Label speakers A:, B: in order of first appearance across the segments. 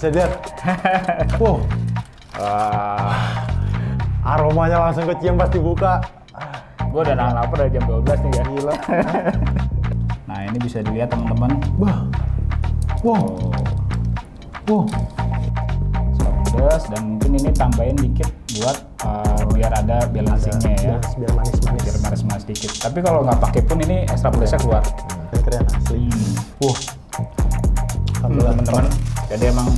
A: bisa lihat. Wow. Aromanya langsung kecium pas dibuka.
B: Gue udah nahan lapar dari jam 12 nih ya.
A: Gila.
B: Nah ini bisa dilihat teman-teman.
A: Wow. Wow.
B: Pedas dan mungkin ini tambahin dikit buat biar ada balancingnya ya.
A: Biar manis-manis.
B: Biar manis-manis dikit. Tapi kalau nggak pakai pun ini ekstra pedasnya keluar.
A: Keren asli.
B: Teman-teman. Jadi emang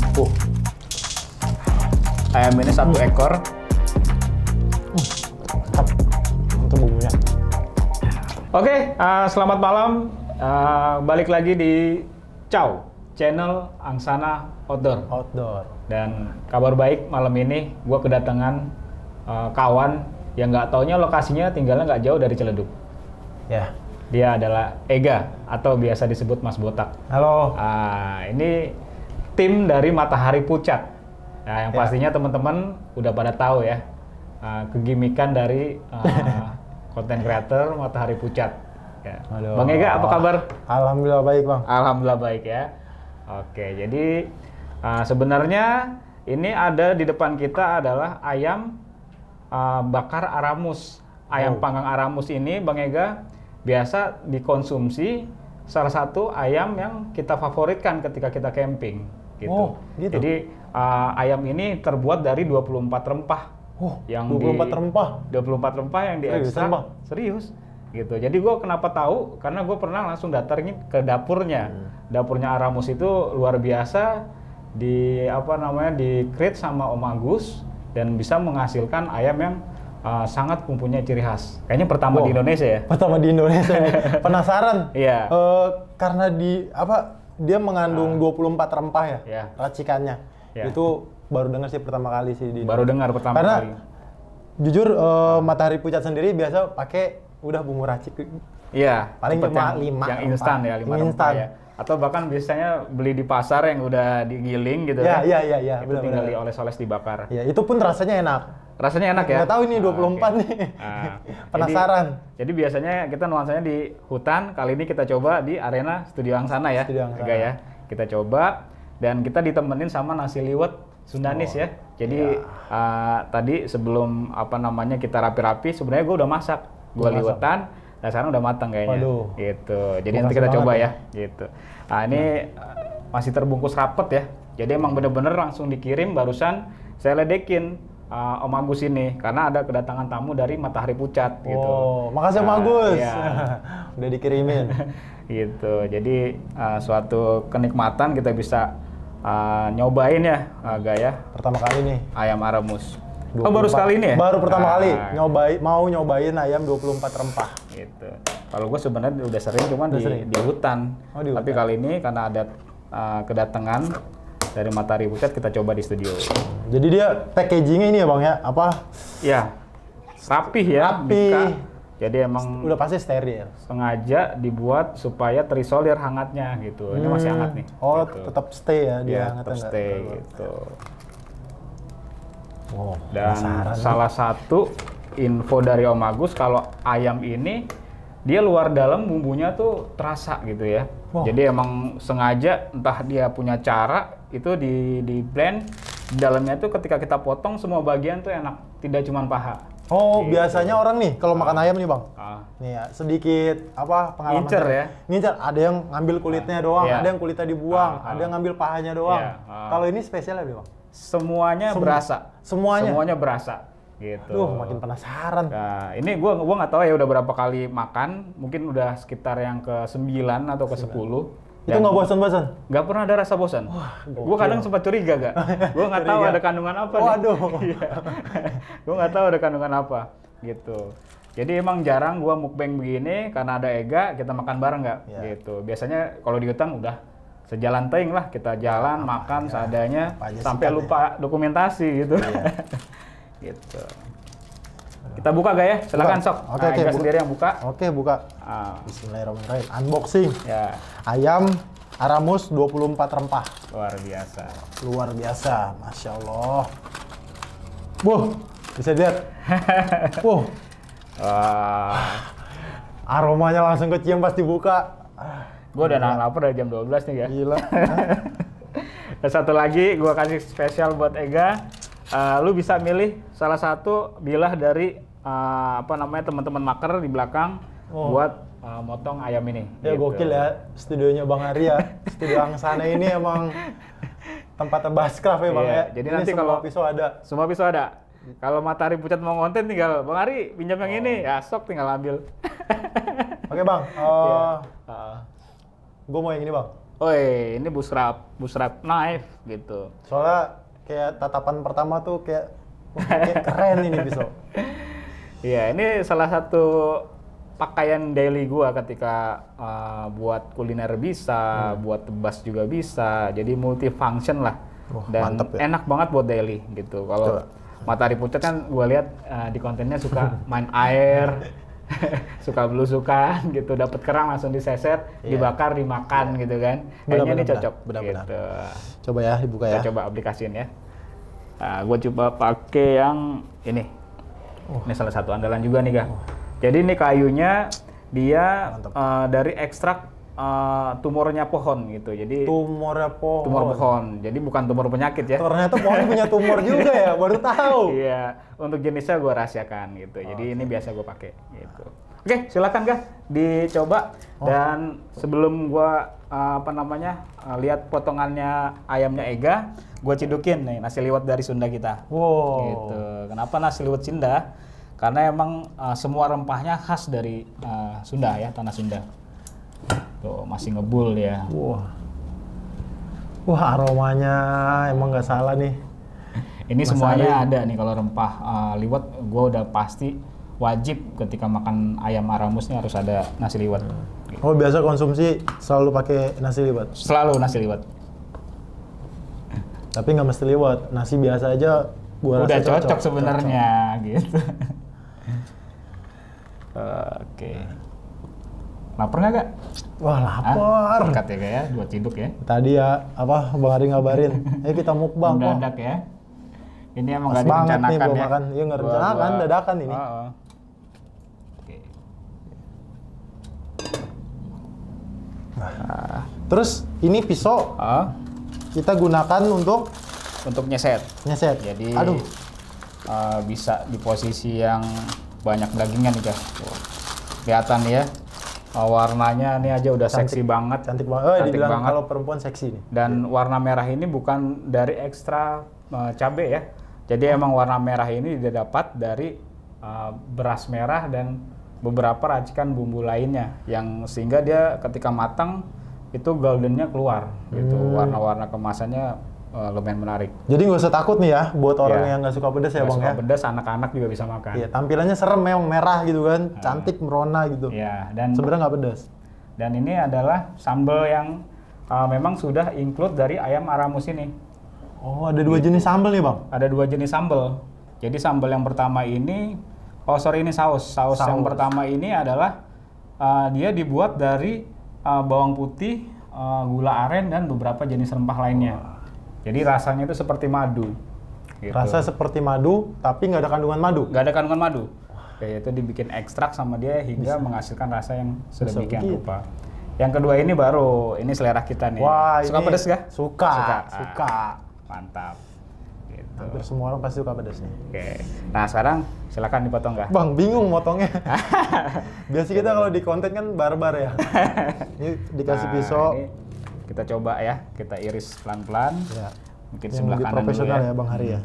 B: ayam ini satu ekor.
A: Mantap. Untuk bumbunya.
B: Oke, selamat malam. Balik lagi di Ciao, channel Angsana Outdoor. Dan kabar baik malam ini, gue kedatangan kawan yang nggak taunya lokasinya tinggalnya nggak jauh dari Ciledug.
A: Ya.
B: Dia adalah Ega atau biasa disebut Mas Botak.
A: Halo.
B: Ini tim dari Matahari Pucat. Nah, yang pastinya teman-teman udah pada tahu ya kegimikan dari konten creator Matahari Pucat. Ya. Bang Ega, apa kabar?
A: Alhamdulillah baik, Bang.
B: Alhamdulillah baik ya. Oke, jadi sebenarnya ini ada di depan kita adalah ayam bakar Aramus. Ayam panggang Aramus ini, Bang Ega, biasa dikonsumsi salah satu ayam yang kita favoritkan ketika kita camping. Gitu.
A: Oh, gitu.
B: Jadi ayam ini terbuat dari 24 rempah.
A: Yang 24 rempah?
B: 24 rempah yang diekstrak. Serius? Gitu. Jadi gue kenapa tahu? Karena gue pernah langsung datangin ke dapurnya. Dapurnya Aramus itu luar biasa, di create sama Om Agus dan bisa menghasilkan ayam yang sangat mempunyai ciri khas. Kayaknya pertama di Indonesia ya.
A: Pertama di Indonesia. Penasaran?
B: Iya.
A: Karena dia mengandung 24 rempah ya, racikannya.
B: Ya.
A: Itu baru dengar sih pertama kali sih di
B: Baru dengar pertama
A: karena,
B: kali.
A: Jujur Matahari Pucat sendiri biasa pakai udah bumbu racik.
B: Iya.
A: Paling cuma 5
B: yang instan ya, 5 rempah ya. Atau bahkan biasanya beli di pasar yang udah digiling gitu kan.
A: Iya.
B: Itu tinggal dioles-oles dibakar.
A: Ya, itu pun rasanya enak.
B: Rasanya enak ya?
A: Nggak tahu ini 24 nih. Penasaran.
B: Jadi biasanya kita nuansanya di hutan, kali ini kita coba di arena Studio Angsana ya. Ya. Kita coba dan kita ditemenin sama nasi liwet Sundanis ya. Jadi tadi sebelum kita rapi-rapi sebenarnya gue udah masak. Gue liwetan, dan sekarang udah matang kayaknya. Gitu. Jadi nanti kita coba ya. Gitu. Nah ini masih terbungkus rapet ya. Jadi emang bener-bener langsung dikirim barusan saya ledekin Om Agus ini karena ada kedatangan tamu dari Matahari Pucat gitu.
A: Makasih Om Agus.
B: Iya.
A: Udah dikirimin.
B: Gitu. Jadi suatu kenikmatan kita bisa nyobain ya, Gaya.
A: Pertama kali nih.
B: Ayam Aramus. Baru sekali ini ya?
A: Baru pertama kali nyobain ayam 24 rempah.
B: Gitu. Kalau gue sebenarnya udah sering cuman di hutan.
A: Di
B: Tapi
A: hutan.
B: kali ini karena ada kedatangan dari Matahari Pucat kita coba di studio.
A: Jadi dia packagingnya ini ya Bang ya? Apa?
B: Ya, rapih ya.
A: Rapih.
B: Jadi emang
A: udah pasti steril.
B: Sengaja dibuat supaya terisolir hangatnya gitu. Ini masih hangat nih.
A: Gitu. Tetap stay ya dia
B: tetap stay gitu. Dan
A: penasaran
B: salah satu info dari Om Agus kalau ayam ini dia luar dalam bumbunya tuh terasa gitu ya. Jadi emang sengaja entah dia punya cara itu di blend di dalamnya tuh ketika kita potong semua bagian tuh enak, tidak cuma paha.
A: Gitu. Biasanya orang nih kalau makan ayam nih Bang. Nih ya, sedikit pengalaman.
B: Ngincer ya.
A: Ngincer, ada yang ngambil kulitnya doang, ada yang kulitnya dibuang, ada yang ngambil pahanya doang. Kalau ini spesialnya Bang?
B: Semuanya berasa. Semuanya berasa. Gitu.
A: Makin penasaran.
B: Nah, ini gua nggak tahu ya udah berapa kali makan, mungkin udah sekitar yang ke-9 atau ke-10.
A: Itu nggak bosan-bosan?
B: Nggak pernah ada rasa bosan. Gua kadang sempat curiga gak? Gua nggak tahu ada kandungan apa.
A: Waduh.
B: Gua nggak tahu ada kandungan apa. Gitu. Jadi emang jarang gua mukbang begini karena ada Ega kita makan bareng nggak? Gitu. Biasanya kalau di hutan udah sejalan teing lah kita jalan makan seadanya sampai lupa dokumentasi gitu. Gitu. Kita buka gak ya? Silakan sok.
A: Oke,
B: Ega sendiri yang buka.
A: Oke, buka. Bismillahirrahmanirrahim. Unboxing.
B: Ya.
A: Ayam Aramus 24 rempah.
B: Luar biasa.
A: Masya Allah. Bisa lihat. Aromanya langsung kecium pas dibuka.
B: Gue udah nahan lapar dari jam 12 nih ya.
A: Gila.
B: Dan satu lagi gua kasih spesial buat Ega. Lu bisa milih salah satu bilah dari teman-teman maker di belakang buat motong ayam ini.
A: Ya gitu. Gokil ya studionya Bang Ari ya. Studio Angsana ini emang tempat Basscraft ya Bang ya.
B: Jadi
A: ini
B: nanti
A: kalau
B: semua pisau ada. Kalau Matahari Pucat mau konten tinggal Bang Ari pinjam yang ini, ya sok tinggal ambil.
A: Oke Bang, gue mau yang ini Bang.
B: Ini busrap knife gitu.
A: Soalnya kayak tatapan pertama tuh kayak keren ini pisau.
B: Iya, ini salah satu pakaian daily gua ketika buat kuliner bisa, buat tebas juga bisa. Jadi multifunction lah. Dan mantep, ya? Enak banget buat daily gitu. Kalau Matahari Pucat kan gua lihat di kontennya suka main air, suka belusukan gitu, dapat kerang langsung diseset, dibakar, dimakan gitu kan. Kayaknya ini cocok.
A: Benar-benar.
B: Gitu.
A: Coba ya dibuka ya.
B: Kita coba aplikasiin ya. Nah, gua coba pakai yang ini. Ini salah satu andalan juga nih, Kak. Jadi ini kayunya dia dari ekstrak tumornya pohon gitu. Jadi
A: tumor
B: pohon. Jadi bukan tumor penyakit ya.
A: Ternyata pohon punya tumor juga ya, baru tahu.
B: Iya, untuk jenisnya gue rahasiakan gitu. Jadi ini biasa gue pakai gitu. Oke, silakan Kak dicoba. Dan sebelum gue lihat potongannya ayamnya Ega, gue cidukin nih nasi liwet dari Sunda kita. Gitu. Kenapa nasi liwet Sunda? Karena emang semua rempahnya khas dari Sunda ya, tanah Sunda. Tuh masih ngebul ya.
A: Wah aromanya emang nggak salah nih.
B: Ini semuanya ada nih kalau rempah liwet. Gue udah pasti wajib ketika makan ayam aramus nih harus ada nasi liwet.
A: Oh biasa konsumsi selalu pakai nasi liwet?
B: Selalu nasi liwet.
A: Tapi nggak mesti liwet, nasi biasa aja gua
B: udah
A: rasa
B: cocok sebenarnya gitu. Oke. Lapar nggak Kak?
A: Wah lapar.
B: Dekat ya Kak ya, buat ciduk ya.
A: Tadi ya Bang Ari ngabarin, ayo kita mukbang kok.
B: Mendadak ya. Ini emang nggak direncanakan
A: nih,
B: ya.
A: Makan. Iya nggak rencanakan, dadakan ini.
B: Oke.
A: Terus ini pisau kita gunakan untuk
B: nyeset. Jadi bisa di posisi yang banyak dagingnya nih Kak. Kelihatan ya. Warnanya ini aja udah seksi banget.
A: Cantik banget. Dibilang banget. Kalau perempuan seksi nih.
B: Dan warna merah ini bukan dari ekstra cabai ya. Jadi emang warna merah ini didapat dari beras merah dan beberapa racikan bumbu lainnya yang sehingga dia ketika matang itu goldennya keluar gitu. Warna-warna kemasannya lumayan menarik.
A: Jadi nggak usah takut nih ya buat orang yang nggak suka pedas ya Bang ya.
B: Suka pedas, anak-anak juga bisa makan.
A: Iya, tampilannya serem memang merah gitu kan, cantik merona gitu.
B: Iya, dan
A: sebenarnya nggak pedas.
B: Dan ini adalah sambal yang memang sudah include dari ayam aramus ini.
A: Oh, ada dua jenis sambal nih Bang?
B: Ada dua jenis sambal. Jadi sambal yang pertama ini, ini saus. Saus yang pertama ini adalah dia dibuat dari bawang putih, gula aren dan beberapa jenis rempah lainnya. Jadi rasanya itu seperti madu. Gitu.
A: Rasa seperti madu, tapi nggak ada kandungan madu?
B: Nggak ada kandungan madu. Itu dibikin ekstrak sama dia hingga menghasilkan rasa yang sedemikian rupa. Yang kedua ini ini selera kita nih.
A: Wah,
B: suka pedas nggak?
A: Suka.
B: Mantap. Gitu.
A: Hampir semua orang pasti suka pedas nih.
B: Oke. Nah sekarang silakan dipotong Kak.
A: Bang bingung motongnya. Biasa kita kalau di konten kan barbar ya. Ini dikasih pisau.
B: Ini kita coba ya, kita iris pelan-pelan. Ya. Mungkin yang sebelah kanan
A: profesional
B: dulu
A: ya Bang Hari ya.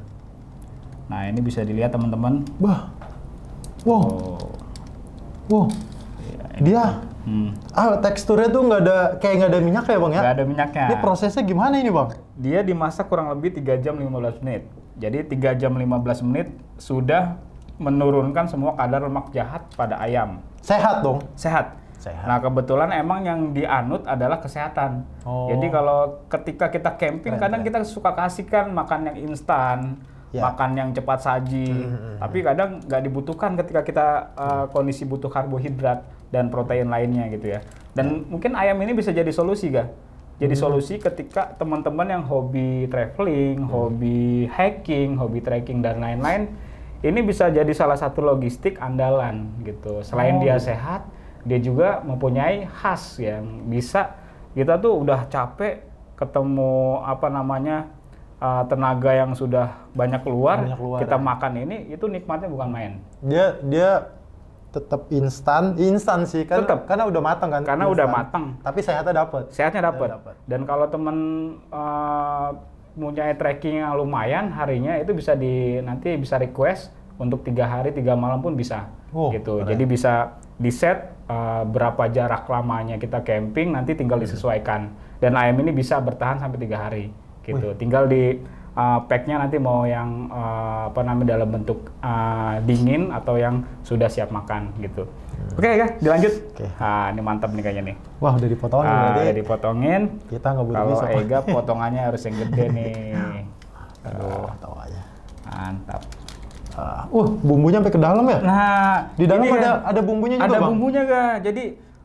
B: Nah ini bisa dilihat teman-teman.
A: Wow. Dia teksturnya tuh nggak ada minyak ya Bang ya?
B: Nggak ada minyaknya.
A: Ini prosesnya gimana ini Bang?
B: Dia dimasak kurang lebih 3 jam 15 menit. Jadi 3 jam 15 menit sudah menurunkan semua kadar lemak jahat pada ayam.
A: Sehat dong?
B: Sehat. Nah kebetulan emang yang dianut adalah kesehatan. Jadi kalau ketika kita camping kadang kita suka kasihkan makan yang instan, makan yang cepat saji. Tapi kadang nggak dibutuhkan ketika kita kondisi butuh karbohidrat dan protein lainnya gitu ya. Dan mungkin ayam ini bisa jadi solusi Jadi solusi ketika teman-teman yang hobi traveling, hobi hiking, hobi trekking dan lain-lain, ini bisa jadi salah satu logistik andalan gitu. Selain dia sehat, dia juga mempunyai khas yang bisa kita tuh udah capek ketemu apa namanya tenaga yang sudah banyak keluar kita
A: ya.
B: makan ini itu nikmatnya bukan main.
A: Dia tetap instan sih kan, karena udah matang kan.
B: Karena udah matang.
A: Tapi sehatnya dapat. Dan
B: kalau temen punya tracking yang lumayan, harinya itu bisa nanti bisa request untuk 3 hari 3 malam pun bisa. Gitu. Keren. Jadi bisa di set berapa jarak lamanya kita camping, nanti tinggal disesuaikan. Dan ayam ini bisa bertahan sampai 3 hari. Gitu. Tinggal di packnya nanti mau yang dalam bentuk dingin atau yang sudah siap makan gitu. Oke ya, dilanjut. Ini mantap nih kayaknya nih.
A: Wah, udah dipotongin berarti.
B: Udah dipotongin.
A: Kita nggak butuh
B: Kalau Ega potongannya harus yang gede nih. Aduh,
A: tahu aja.
B: Mantap.
A: Bumbunya sampai ke dalam ya?
B: Nah,
A: di dalam ada bumbunya juga,
B: Ada
A: Bang?
B: bumbunya ga. Jadi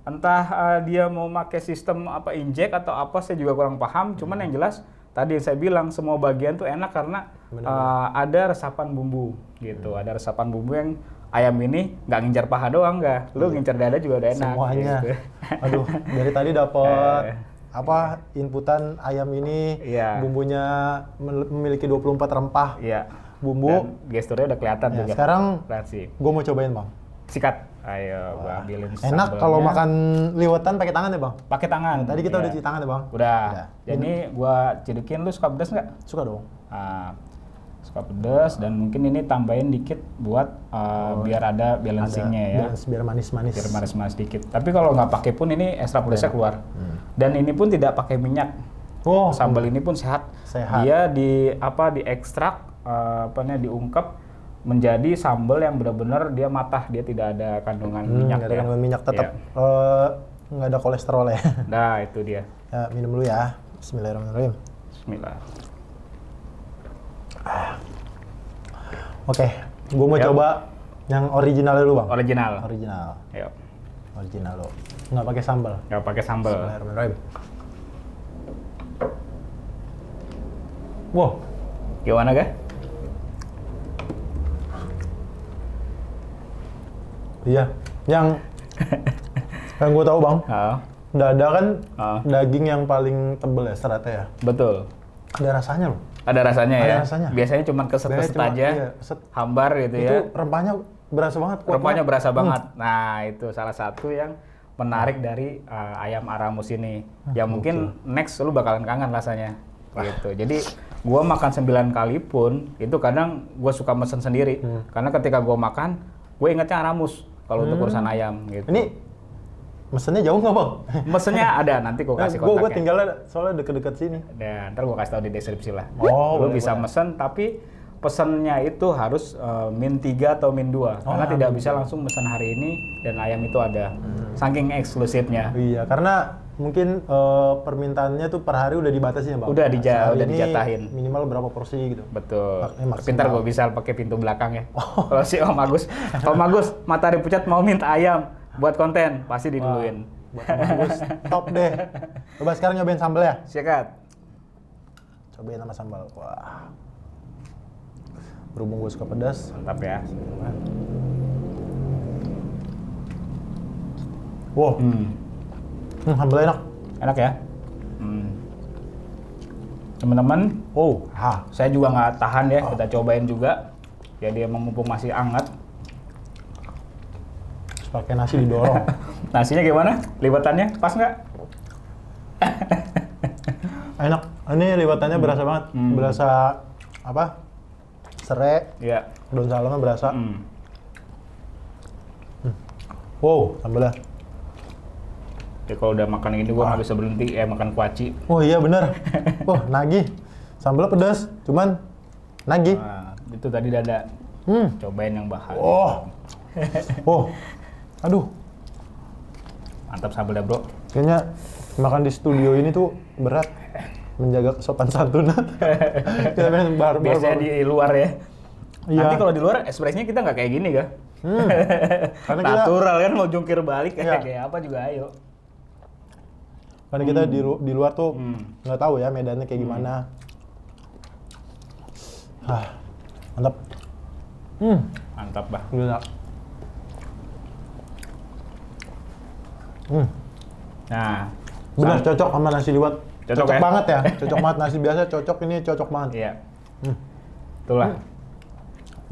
B: entah dia mau pakai sistem inject atau apa, saya juga kurang paham. Cuman yang jelas tadi saya bilang semua bagian tuh enak karena ada resapan bumbu gitu. Ada resapan bumbu yang ayam ini nggak ngincar paha doang nggak. Lu ngincar dada juga udah enak.
A: Semuanya.
B: Gitu.
A: Aduh, dari tadi dapat inputan ayam ini bumbunya memiliki 24 rempah. Bumbu.
B: Dan gesturnya udah kelihatan juga.
A: Sekarang gue mau cobain, Bang.
B: Sikat. Ayo, Bang, ambilin sambelnya.
A: Enak kalau makan liwetan pakai tangan ya, Bang?
B: Pakai tangan.
A: Tadi kita udah cuci tangan ya, Bang?
B: Udah. Jadi gua cedukin, lu suka pedas nggak?
A: Suka dong.
B: Suka pedas dan mungkin ini tambahin dikit buat biar ada balancingnya ya.
A: Biar manis-manis.
B: Biar manis-manis dikit. Tapi kalau nggak pakai pun ini extra pedasnya keluar. Dan ini pun tidak pakai minyak. Sambal ini pun sehat. Dia diekstrak, diungkep menjadi sambal yang benar-benar dia matah, dia tidak ada kandungan minyak.
A: Nggak ada kandungan minyak, tetap nggak ada kolesterol ya.
B: Nah, itu dia.
A: Ya, minum dulu ya. Bismillahirrahmanirrahim.
B: Bismillah.
A: Oke, gue mau coba yang original dulu, Bang.
B: Original. Yuk.
A: Original lo. Nggak pakai sambal.
B: Nggak pakai sambal.
A: Bismillahirrahmanirrahim. Wow.
B: Gimana, Ga?
A: Iya, yang gue tahu, Bang. Dada kan daging yang paling tebel ya seratnya ya.
B: Betul.
A: Ada rasanya loh.
B: Ada rasanya ya.
A: Rasanya.
B: Biasanya cuma keset-keset aja, hambar gitu ya.
A: Itu rempahnya berasa banget.
B: Rempahnya berasa banget. Nah, itu salah satu yang menarik dari ayam Aramus ini. Ya mungkin next lu bakalan kangen rasanya. Gitu. Jadi gua makan 9 kali pun itu kadang gua suka mesen sendiri. Karena ketika gua makan, gue ingetnya Aramus kalau untuk urusan ayam gitu.
A: Ini mesennya jauh nggak, Bang?
B: Mesennya ada, nanti gue kasih kontaknya.
A: Gue tinggalnya soalnya deket-deket sini.
B: Dan ntar gue kasih tahu di deskripsi lah.
A: Lu
B: bisa mesen, tapi pesennya itu harus min 3 atau min 2. Karena tidak bisa langsung mesen hari ini dan ayam itu ada. Saking eksklusifnya.
A: Iya, karena mungkin permintaannya tuh per hari udah dibatasi ya, Bang?
B: Udah dijatahin.
A: Minimal berapa porsi gitu.
B: Betul. Pintar gue bisa pakai pintu belakang ya. Kalau si Om Agus, Matahari Pucat mau minta ayam buat konten, pasti diduluin.
A: Buat Om Agus, top deh. Coba sekarang nyobain sambal ya.
B: Sikat.
A: Cobain sama sambal. Wah. Berhubung gue suka pedas.
B: Mantap ya.
A: Wow. Sambal enak.
B: Enak ya. Teman-teman, saya juga nggak tahan ya, kita cobain juga. Jadi emang mumpung masih hangat.
A: Pakai nasi didorong.
B: Nasinya gimana? Liwetannya pas nggak?
A: Enak. Ini liwetannya berasa banget. Berasa apa? Serai.
B: Iya.
A: Daun salamnya berasa. Wow, sambalnya.
B: Ya kalau udah makan ini gua nggak bisa berhenti makan kuaci.
A: Oh iya bener. Nagih. Sambalnya pedas, cuman nagih.
B: Nah, itu tadi dada. Cobain yang bahan.
A: Aduh.
B: Mantap sambal dah, Bro.
A: Kayaknya makan di studio ini tuh berat. Menjaga kesopan santunan.
B: Biasanya di luar ya.
A: Iya.
B: Nanti kalau di luar ekspresinya kita nggak kayak gini, Ga?
A: Karena
B: natural kan, mau jungkir balik kayak apa juga ayo.
A: Karena kita di luar tuh nggak tahu ya medannya kayak gimana. Mantap.
B: Mantap, Bah.
A: Gila.
B: Nah,
A: benar cocok sama nasi liwet. Cocok banget ya, cocok banget nasi biasa cocok, ini cocok banget.
B: Iya. Itulah.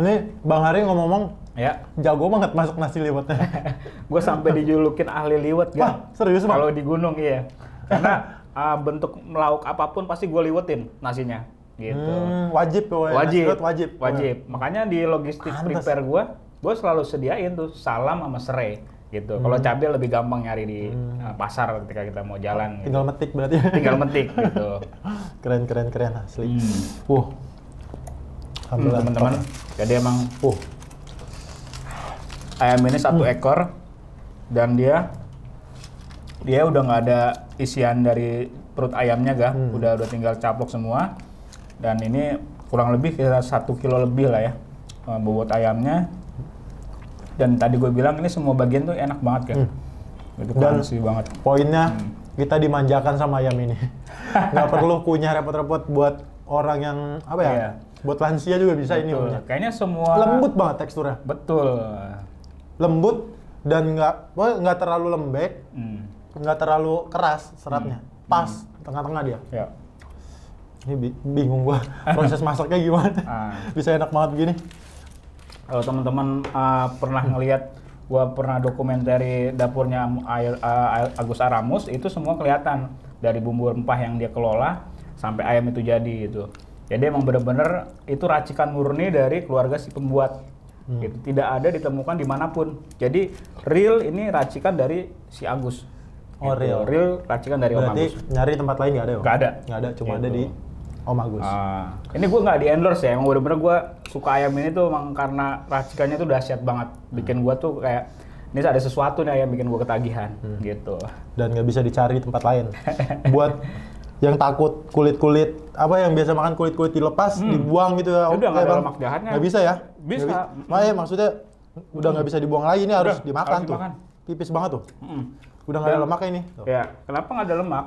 A: Ini Bang Hari ngomong-ngomong,
B: ya,
A: jago banget masuk nasi liwetnya.
B: Gue sampai dijulukin ahli liwet, Gan.
A: Wah, serius Bang?
B: Kalau di gunung, iya. Karena bentuk lauk apapun pasti gue liwetin nasinya, gitu.
A: Wajib pokoknya.
B: Wajib. Makanya di logistik prepare gue selalu sediain tuh salam sama serai. Gitu. Kalau cabai lebih gampang nyari di pasar ketika kita mau jalan.
A: Tinggal
B: gitu.
A: metik berarti.
B: Tinggal metik gitu.
A: Keren asli.
B: Alhamdulillah teman-teman. Jadi emang ayam ini 1 ekor dan dia udah nggak ada isian dari perut ayamnya udah tinggal caplok semua. Dan ini kurang lebih kira 1 kilo lebih lah ya bobot ayamnya. Dan tadi gue bilang ini semua bagian tuh enak banget kan. Itu crunchy banget.
A: Poinnya kita dimanjakan sama ayam ini. Nggak perlu kunyah repot-repot buat orang yang apa ya? Iya. Buat lansia juga bisa. Betul. Ini punya.
B: Kayaknya semua
A: lembut banget teksturnya.
B: Betul.
A: Lembut dan nggak terlalu lembek, nggak terlalu keras seratnya. Pas tengah-tengah dia.
B: Ya.
A: Ini bingung gua proses masaknya gimana. Bisa enak banget begini.
B: Kalau teman-teman pernah ngelihat, gua pernah dokumentari dapurnya Agus Aramus, itu semua kelihatan dari bumbu rempah yang dia kelola sampai ayam itu jadi gitu. Jadi emang bener-bener itu racikan murni dari keluarga si pembuat. Gitu. Tidak ada ditemukan dimanapun. Jadi real ini racikan dari si Agus.
A: Oh
B: gitu. Real racikan dari Om Agus.
A: Berarti nyari tempat lain nggak ada?
B: Nggak ada.
A: Nggak ada, cuma
B: gitu.
A: ada di Om Agus.
B: Ini gue nggak di endorse ya, emang bener-bener gue suka ayam ini tuh emang karena racikannya tuh dahsyat banget. Bikin gue tuh kayak, ini ada sesuatu nih ayam bikin gue ketagihan gitu.
A: Dan nggak bisa dicari di tempat lain. Buat yang takut kulit-kulit, apa yang biasa makan kulit-kulit dilepas, dibuang gitu ya.
B: Udah nggak ada lemak jahatnya.
A: Nggak bisa ya?
B: Bisa.
A: Makanya maksudnya udah nggak bisa dibuang lagi, ini harus dimakan tuh. Tipis banget tuh. Udah nggak ada lemaknya ini.
B: Ya, kenapa nggak ada lemak?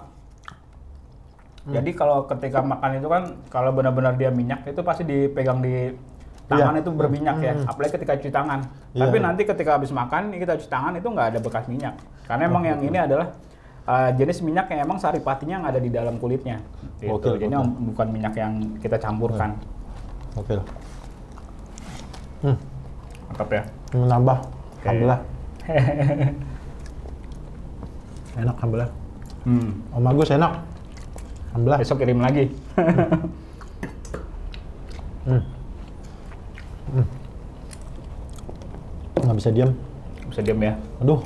B: Jadi kalau ketika makan itu kan, kalau benar-benar dia minyak itu pasti dipegang di tangan itu berminyak ya, apalagi ketika cuci tangan. Tapi nanti ketika habis makan, kita cuci tangan itu nggak ada bekas minyak. Karena emang yang ini adalah jenis minyak yang emang saripatinya yang ada di dalam kulitnya. Gitu. Jadi bukan minyak yang kita campurkan.
A: Oke.
B: Mantap ya.
A: Menambah. Alhamdulillah. Enak alhamdulillah. Om Agus enak. Alhamdulillah.
B: Besok kirim lagi.
A: Nggak bisa diam.
B: Bisa diam ya.
A: Aduh.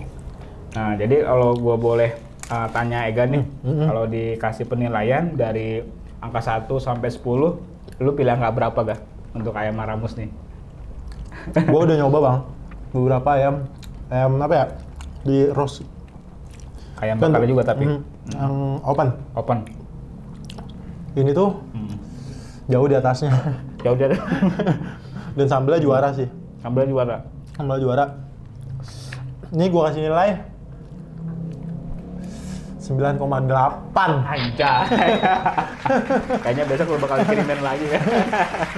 B: Nah, jadi kalau gua boleh tanya Ega nih, kalau dikasih penilaian dari angka 1 sampai 10, lu pilih angka berapa gak untuk ayam Aramus nih?
A: Gua udah nyoba bang, beberapa ayam apa ya, di roast.
B: Ayam bakar juga tapi?
A: Yang open. Ini tuh jauh di atasnya.
B: Jauh di atas.
A: Dan sambelnya juara sih.
B: Sambelnya juara.
A: Ini gua kasih nilai 9,8.
B: Anjay. Kayaknya besok lu bakal kirimin lagi ya.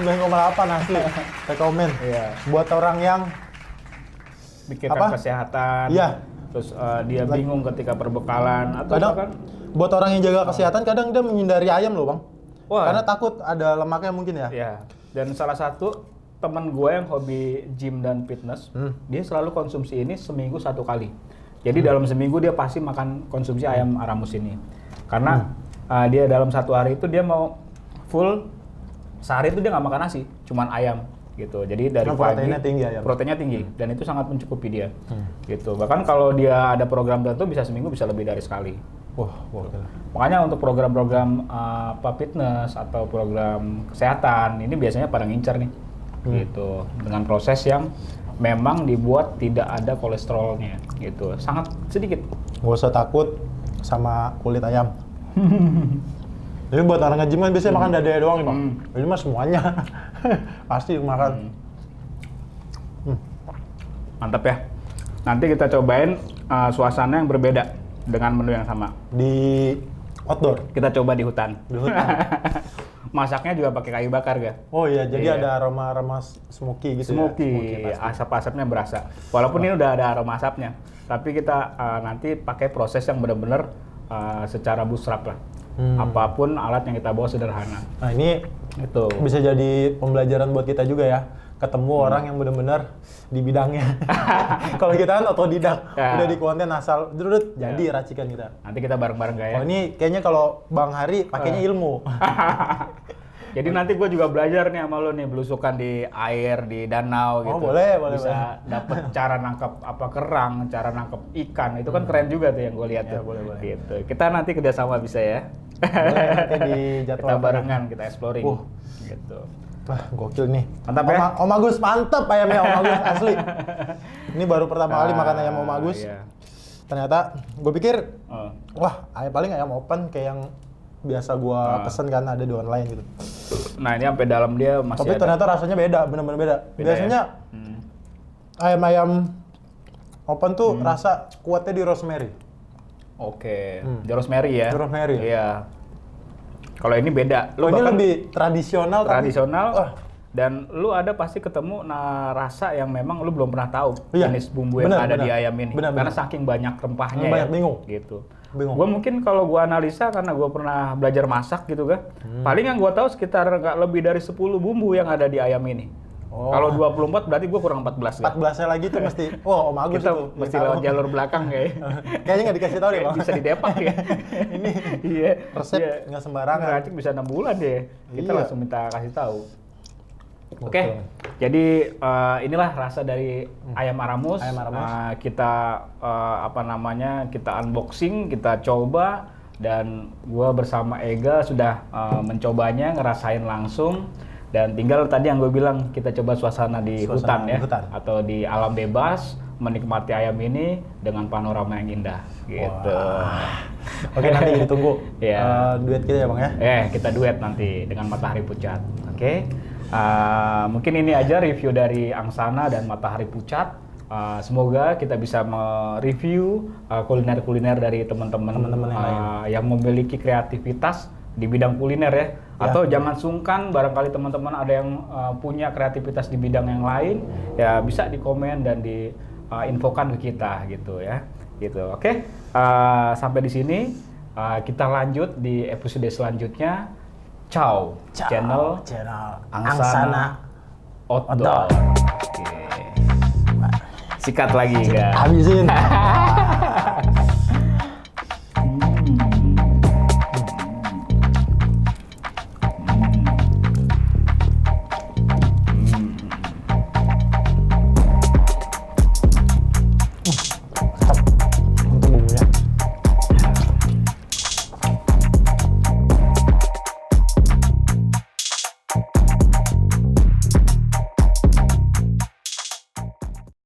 A: 9,8 asli. Rekomen.
B: Iya.
A: Buat orang yang
B: pikirkan kesehatan.
A: Iya.
B: Terus dia bingung ketika perbekalan atau
A: kadang,
B: kan
A: buat orang yang jaga kesehatan kadang dia menghindari ayam loh bang.
B: Wah.
A: Karena takut ada lemaknya mungkin ya.
B: Iya. Dan salah satu teman gue yang hobi gym dan fitness, dia selalu konsumsi ini seminggu 1 kali. Jadi dalam seminggu dia pasti makan konsumsi ayam Aramus ini. Karena dia dalam 1 hari itu dia mau full, sehari itu dia nggak makan nasi, cuman ayam gitu. Jadi dari pagi proteinnya tinggi dan itu sangat mencukupi dia. Gitu. Bahkan kalau dia ada program tertentu bisa seminggu bisa lebih dari sekali.
A: Wah.
B: Makanya untuk program-program fitness atau program kesehatan ini biasanya pada ngincer nih. Gitu. Dengan proses yang memang dibuat tidak ada kolesterolnya gitu. Sangat sedikit.
A: Nggak usah takut sama kulit ayam. Jadi buat orang nge-gym kan biasanya makan dadanya doang nih bang. Ini mah semuanya. Pasti makan.
B: Mantap ya. Nanti kita cobain suasana yang berbeda dengan menu yang sama.
A: Di outdoor?
B: Kita coba di hutan. Masaknya juga pakai kayu bakar ga?
A: Oh iya, jadi ada aroma-aroma smoky gitu
B: smoky, ya? Asap-asapnya berasa. Walaupun ini udah ada aroma asapnya. Tapi kita nanti pakai proses yang benar-benar secara busrap lah. Apapun alat yang kita bawa sederhana.
A: Nah ini
B: Itu.
A: bisa jadi pembelajaran buat kita juga ya. Ketemu orang yang benar-benar di bidangnya. Kalau kita kan otodidak, udah di konten asal durut jadi racikan kita.
B: Nanti kita bareng-bareng ya.
A: Oh ini kayaknya kalau Bang Hari pakainya ilmu.
B: Jadi nanti gue juga belajar nih sama lo nih, belusukan di air, di danau gitu.
A: Boleh.
B: Bisa dapet cara nangkap apa kerang, cara nangkap ikan, itu kan keren juga tuh yang gue lihat tuh.
A: Boleh.
B: Gitu. Kita nanti kerjasama bisa ya.
A: Boleh, nanti di jadwal
B: Kita barengan, kita exploring. Gitu.
A: Wah, gokil nih.
B: Mantap ya?
A: Om Agus, mantep ayamnya Om Agus, asli. Ini baru pertama kali makan ayam Om Agus.
B: Iya.
A: Ternyata gue pikir, wah paling ayam open kayak yang biasa gua pesen kan ada di online gitu.
B: Nah ini sampai dalam dia masih
A: Tapi ternyata rasanya beda, benar-benar beda. Biasanya ayam-ayam open tuh rasa kuatnya di rosemary.
B: Oke, di rosemary ya?
A: Rosemary.
B: Iya. Kalau ini beda.
A: Lu ini lebih tradisional.
B: Tradisional. Dan lu ada pasti ketemu rasa yang memang lu belum pernah tahu jenis bumbu yang ada di ayam ini. Karena saking banyak rempahnya
A: banyak bingung.
B: Gitu.
A: Bingung.
B: Gue mungkin kalau gue analisa karena gue pernah belajar masak gitu kan, paling yang gue tahu sekitar nggak lebih dari 10 bumbu yang ada di ayam ini. Kalau 24 berarti gue kurang 14
A: ya? 14-nya lagi tuh mesti, Om Agus
B: kita
A: itu.
B: Mesti lewat jalur belakang kayak.
A: Kayaknya nggak dikasih tahu deh Bang.
B: Bisa didepak ya.
A: Ini resep nggak sembarangan.
B: Ngeracik bisa 6 bulan deh. Kita langsung minta kasih tahu. Oke, jadi inilah rasa dari ayam aramus. Kita kita unboxing, kita coba, dan gua bersama Ega sudah mencobanya, ngerasain langsung. Dan tinggal tadi yang gue bilang, kita coba suasana di hutan ya, atau di alam bebas, menikmati ayam ini dengan panorama yang indah, gitu.
A: Oke, nanti ditunggu duet kita ya Bang ya.
B: Kita duet nanti dengan Matahari Pucat. Oke. Mungkin ini aja review dari Angsana dan Matahari Pucat. Semoga kita bisa mereview kuliner-kuliner dari teman-teman yang memiliki kreativitas di bidang kuliner ya. Atau jangan sungkan, barangkali teman-teman ada yang punya kreativitas di bidang yang lain, ya bisa di komen dan diinfokan ke kita gitu ya. Gitu. Oke. Sampai di sini kita lanjut di episode selanjutnya. Ciao. Channel Angsana Outdoor. Oke. Sikat lagi, guys.
A: Habisin.